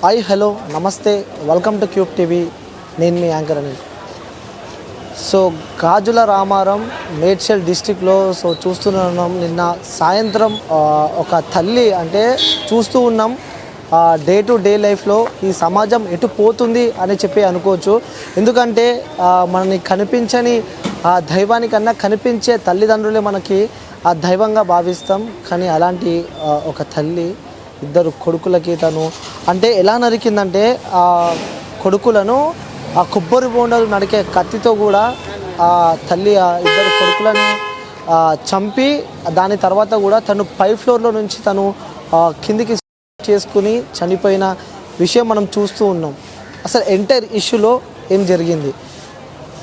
Hi hello నమస్తే welcome to cube TV. నేను మీ anchor అని. సో గాజుల రామారం మేడ్చల్ డిస్టిక్లో చూస్తున్నాం. నిన్న సాయంత్రం ఒక తల్లి అంటే చూస్తూ ఉన్నాం. డే టు డే లైఫ్లో ఈ సమాజం ఎటు పోతుంది అని చెప్పి అనుకోవచ్చు. ఎందుకంటే మనని కనిపించని దైవానికన్నా కనిపించే తల్లిదండ్రులే మనకి ఆ దైవంగా భావిస్తాం. కానీ అలాంటి ఒక తల్లి ఇద్దరు కొడుకులకి తను అంటే ఎలా నరికిందంటే ఆ కొడుకులను ఆ కొబ్బరి బోండాలు నడికే కత్తితో కూడా ఆ తల్లి ఆ ఇద్దరు కొడుకులని చంపి దాని తర్వాత కూడా తను పై ఫ్లోర్లో నుంచి తను కిందికి చేసుకుని చనిపోయిన విషయం మనం చూస్తూ ఉన్నాం. అసలు ఎంటైర్ ఇష్యూలో ఏం జరిగింది,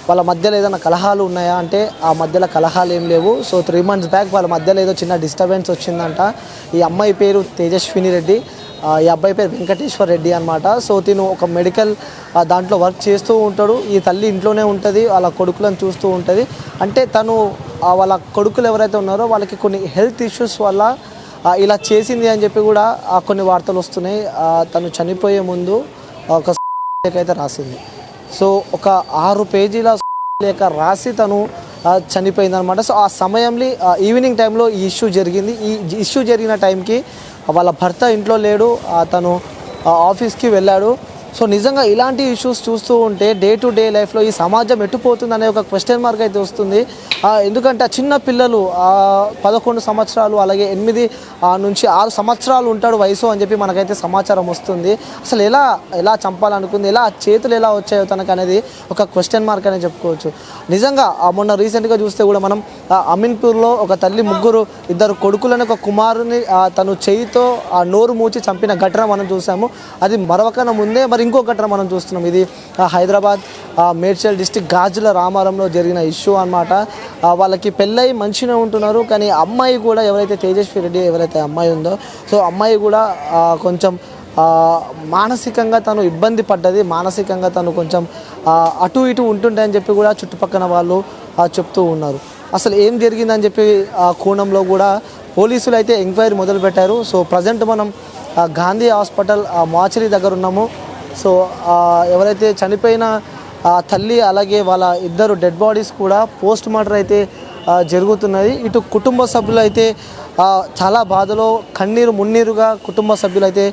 వాళ్ళ మధ్యలో ఏదైనా కలహాలు ఉన్నాయా అంటే ఆ మధ్యలో కలహాలు ఏం లేవు. సో 3 months బ్యాక్ వాళ్ళ మధ్యలో ఏదో చిన్న డిస్టర్బెన్స్ వచ్చిందంట. ఈ అమ్మాయి పేరు తేజస్విని రెడ్డి, ఈ అబ్బాయి పేరు వెంకటేశ్వర్ రెడ్డి అనమాట. సో తిను ఒక మెడికల్ దాంట్లో వర్క్ చేస్తూ ఉంటాడు. ఈ తల్లి ఇంట్లోనే ఉంటుంది, వాళ్ళ కొడుకులను చూస్తూ ఉంటుంది. అంటే తను వాళ్ళ కొడుకులు ఎవరైతే ఉన్నారో వాళ్ళకి కొన్ని హెల్త్ ఇష్యూస్ వల్ల ఇలా చేసింది అని చెప్పి కూడా కొన్ని వార్తలు వస్తున్నాయి. తను చనిపోయే ముందు ఒక అయితే రాసింది. సో ఒక 6 పేజీల లేఖ రాసి తను చనిపోయిందనమాట. సో ఆ సమయంలో ఈవినింగ్ టైంలో ఈ ఇష్యూ జరిగింది. ఈ ఇష్యూ జరిగిన టైంకి వాళ్ళ భర్త ఇంట్లో లేడు, తను ఆఫీస్కి వెళ్ళాడు. సో నిజంగా ఇలాంటి ఇష్యూస్ చూస్తూ ఉంటే డే టు డే లైఫ్లో ఈ సమాజం ఎట్టుపోతుంది అనే ఒక క్వశ్చన్ మార్క్ అయితే వస్తుంది. ఎందుకంటే చిన్న పిల్లలు 11 సంవత్సరాలు అలాగే 8 నుంచి 6 సంవత్సరాలు ఉంటాడు వయసు అని చెప్పి మనకైతే సమాచారం వస్తుంది. అసలు ఎలా చంపాలనుకుంది, ఎలా చేతులు ఎలా వచ్చాయో తనకు అనేది ఒక క్వశ్చన్ మార్క్ అనేది చెప్పుకోవచ్చు. నిజంగా మొన్న రీసెంట్గా చూస్తే కూడా మనం అమీన్పూర్లో ఒక తల్లి ఇద్దరు కొడుకులను ఒక కుమారుని తను చేయితో నోరు మూచి చంపిన ఘటన మనం చూసాము. అది మరొకన ముందే ఇంకో ఘటన మనం చూస్తున్నాం. ఇది హైదరాబాద్ మేడ్చల్ డిస్టిక్ గాజుల రామారంలో జరిగిన ఇష్యూ అన్నమాట. వాళ్ళకి పెళ్ళై మంచిగా ఉంటున్నారు, కానీ అమ్మాయి కూడా ఎవరైతే తేజస్వి రెడ్డి ఎవరైతే అమ్మాయి ఉందో సో అమ్మాయి కూడా కొంచెం మానసికంగా తను ఇబ్బంది పడ్డది. మానసికంగా తను కొంచెం అటు ఇటు ఉంటుండే అని చెప్పి కూడా చుట్టుపక్కల వాళ్ళు చెప్తూ ఉన్నారు. అసలు ఏం జరిగిందని చెప్పి కోణంలో కూడా పోలీసులు అయితే ఎంక్వైరీ మొదలుపెట్టారు. సో ప్రజెంట్ మనం గాంధీ హాస్పిటల్ మార్చరీ దగ్గర ఉన్నాము. సో ఎవరైతే చనిపోయిన తల్లి అలాగే వాళ్ళ ఇద్దరు డెడ్ బాడీస్ కూడా పోస్ట్ మార్టం అయితే జరుగుతున్నది. ఇటు కుటుంబ సభ్యులు అయితే చాలా బాధలో కన్నీరు మున్నీరుగా కుటుంబ సభ్యులు అయితే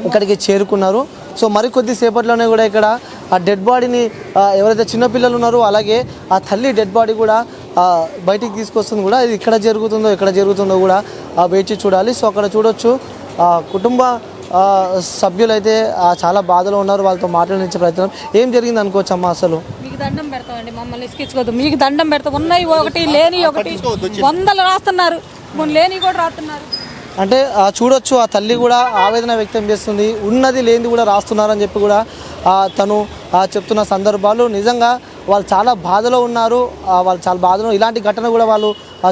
ఇక్కడికి చేరుకున్నారు. సో మరికొద్ది సేపట్లోనే కూడా ఇక్కడ ఆ డెడ్ బాడీని ఎవరైతే చిన్నపిల్లలు ఉన్నారో అలాగే ఆ తల్లి డెడ్ బాడీ కూడా బయటికి తీసుకొస్తుంది. కూడా ఇది ఎక్కడ జరుగుతుందో కూడా వేచి చూడాలి. సో అక్కడ చూడొచ్చు కుటుంబ సభ్యులైతే చాలా బాధలో ఉన్నారు. వాళ్ళతో మాట్లాడించే ప్రయత్నం. ఏం జరిగింది అనుకోవచ్చు అమ్మా? అసలు మీకు దండం పెడతామండి, మమ్మల్ని ఇసుకించుకోవద్దు. మీకు దండం పెడతాం. ఉన్నాయి ఒకటి లేని ఒకటి 100 రాస్తున్నారు, లేని కూడా రాస్తున్నారు. అంటే చూడొచ్చు ఆ తల్లి కూడా ఆవేదన వ్యక్తం చేస్తుంది. ఉన్నది లేనిది కూడా రాస్తున్నారని చెప్పి కూడా తను చెప్తున్న సందర్భాలు. నిజంగా వాళ్ళు చాలా బాధలో ఉన్నారు. ఇలాంటి ఘటన కూడా వాళ్ళు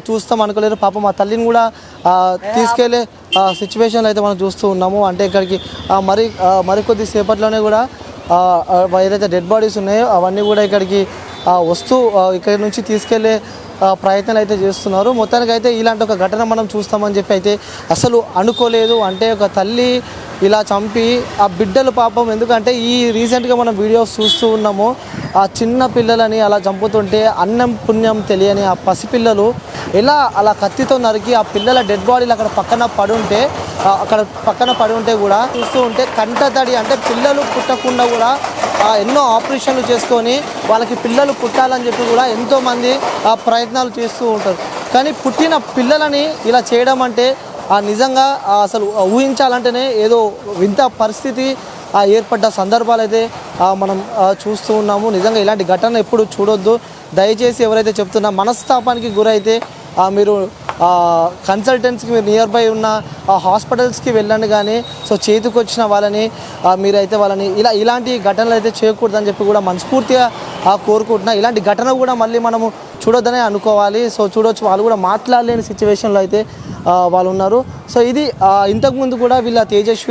చూస్తాం అనుకోలేరు. పాపం ఆ తల్లిని కూడా తీసుకెళ్లే సిచ్యువేషన్ అయితే మనం చూస్తూ ఉన్నాము. అంటే ఇక్కడికి మరికొద్ది సేపట్లోనే కూడా ఏదైతే డెడ్ బాడీస్ ఉన్నాయో అవన్నీ కూడా ఇక్కడికి ఇక్కడి నుంచి తీసుకెళ్లే ప్రయత్నాలు అయితే చేస్తున్నారు. మొత్తానికి అయితే ఇలాంటి ఒక ఘటన మనం చూస్తామని చెప్పి అయితే అసలు అనుకోలేదు. అంటే ఒక తల్లి ఇలా చంపి ఆ బిడ్డలు పాపం, ఎందుకంటే ఈ రీసెంట్గా మనం వీడియోస్ చూస్తూ ఉన్నాము. ఆ చిన్న పిల్లలని అలా చంపుతుంటే అన్నం పుణ్యం తెలియని ఆ పసిపిల్లలు అలా కత్తితో నరికి ఆ పిల్లల డెడ్ బాడీలు అక్కడ పక్కన పడి ఉంటే కూడా చూస్తూ ఉంటే కంటతడి. అంటే పిల్లలు పుట్టకుండా కూడా ఎన్నో ఆపరేషన్లు చేసుకొని వాళ్ళకి పిల్లలు పుట్టాలని చెప్పి కూడా ఎంతోమంది ప్రయత్నాలు చేస్తూ ఉంటారు. కానీ పుట్టిన పిల్లలని ఇలా చేయడం అంటే నిజంగా అసలు ఊహించాలంటేనే ఏదో వింత పరిస్థితి ఏర్పడ్డ సందర్భాలు అయితే మనం చూస్తూ ఉన్నాము. నిజంగా ఇలాంటి ఘటన ఎప్పుడు చూడొద్దు. దయచేసి ఎవరైతే చెప్తున్నా మనస్తాపానికి గురైతే మీరు కన్సల్టెంట్స్కి మీరు నియర్ బై ఉన్న హాస్పిటల్స్కి వెళ్ళండి. కానీ సో చేతికి వచ్చిన వాళ్ళని మీరైతే వాళ్ళని ఇలాంటి ఘటనలు అయితే చేయకూడదని చెప్పి కూడా మనస్ఫూర్తిగా కోరుకుంటున్నా. ఇలాంటి ఘటన కూడా మళ్ళీ మనము చూడొద్దనే అనుకోవాలి. సో చూడొచ్చు వాళ్ళు కూడా మాట్లాడలేని సిచ్యువేషన్లో అయితే వాళ్ళు ఉన్నారు. సో ఇది ఇంతకుముందు కూడా వీళ్ళ తేజస్వి